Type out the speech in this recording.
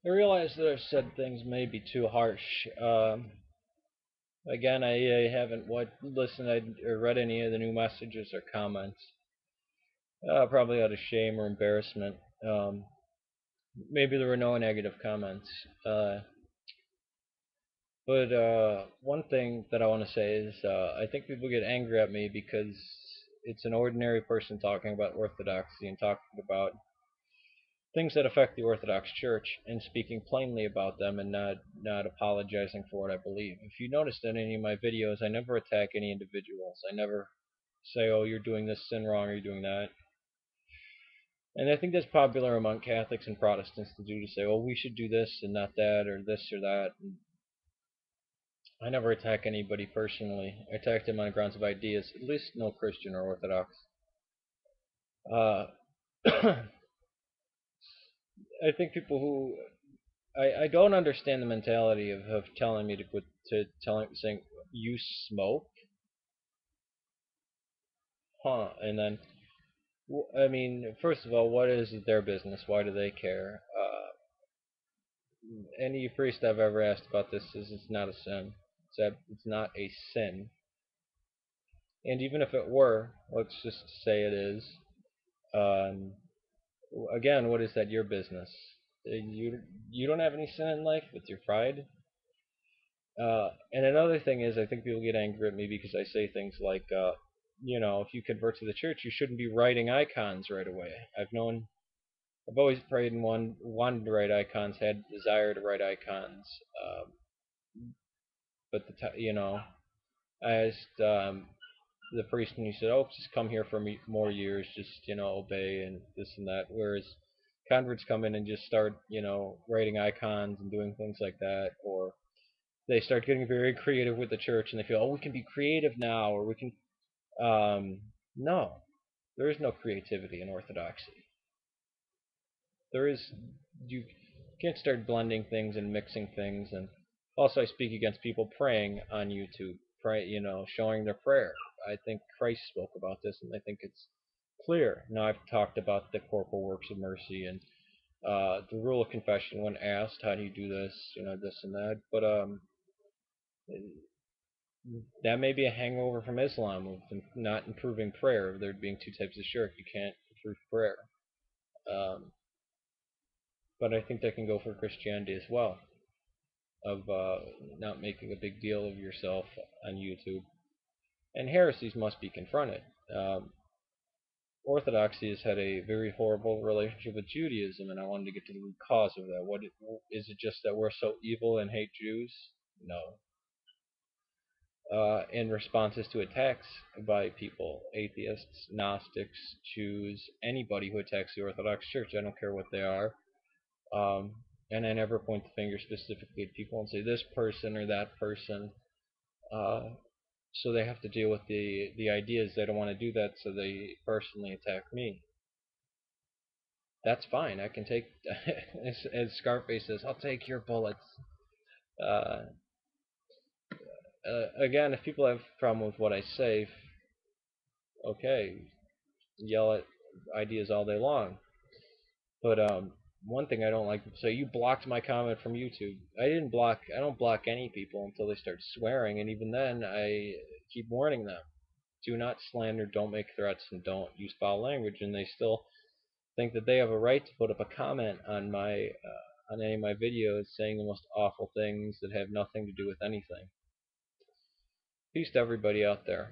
I realize that I've said things maybe too harsh. Again, I haven't listened or read any of the new messages or comments. Probably out of shame or embarrassment. Um, Maybe there were no negative comments. But one thing that I want to say is I think people get angry at me because it's an ordinary person talking about orthodoxy and talking about things that affect the Orthodox Church and speaking plainly about them and not apologizing for what I believe. If you noticed in any of my videos, I never attack any individuals. I never say, "Oh, you're doing this sin wrong, or you're doing that." And I think that's popular among Catholics and Protestants to do, to say, "Oh, we should do this and not that, or this or that." And I never attack anybody personally. I attack them on grounds of ideas. At least no Christian or Orthodox. Uh, I think people who I don't understand the mentality of telling me to quit, to telling saying you smoke, huh? And then I mean, first of all, what is their business? Why do they care? Any priest I've ever asked about this says it's not a sin. It's not a sin. And even if it were, let's just say it is. Um, Again, what is that your business? You don't have any sin in life with your pride. And another thing is, I think people get angry at me because I say things like, if you convert to the church, you shouldn't be writing icons right away. I've always prayed and wanted to write icons, had the desire to write icons, um, but I asked the priest and he said, "Oh, just come here for more years, just obey and this and that." Whereas converts come in and just start, writing icons and doing things like that, or they start getting very creative with the church and they feel, "Oh, we can be creative now," or we can. No, there is no creativity in Orthodoxy. There is you can't start blending things and mixing things. And also, I speak against people praying on YouTube, showing their prayer. I think Christ spoke about this, and I think it's clear. Now, I've talked about the corporal works of mercy and the rule of confession when asked, "How do you do this?" This and that. But that may be a hangover from Islam of not improving prayer. There being two types of shirk. You can't improve prayer. Um, but I think that can go for Christianity as well, of not making a big deal of yourself on YouTube. And heresies must be confronted. Um, Orthodoxy has had a very horrible relationship with Judaism, and I wanted to get to the root cause of that. Is it just that we're so evil and hate Jews? No. In responses to attacks by people, atheists, Gnostics, Jews, anybody who attacks the Orthodox Church, I don't care what they are. Um, and I never point the finger specifically at people and say this person or that person. Uh, so they have to deal with the ideas. They don't want to do that, so they personally attack me. That's fine. I can take, as Scarface says, I'll take your bullets. Uh, again, if people have a problem with what I say, okay, yell at ideas all day long. But one thing I don't like, so you blocked my comment from YouTube. I don't block any people until they start swearing, and even then, I keep warning them. Do not slander, don't make threats, and don't use foul language. And they still think that they have a right to put up a comment on any of my videos saying the most awful things that have nothing to do with anything. Peace to everybody out there.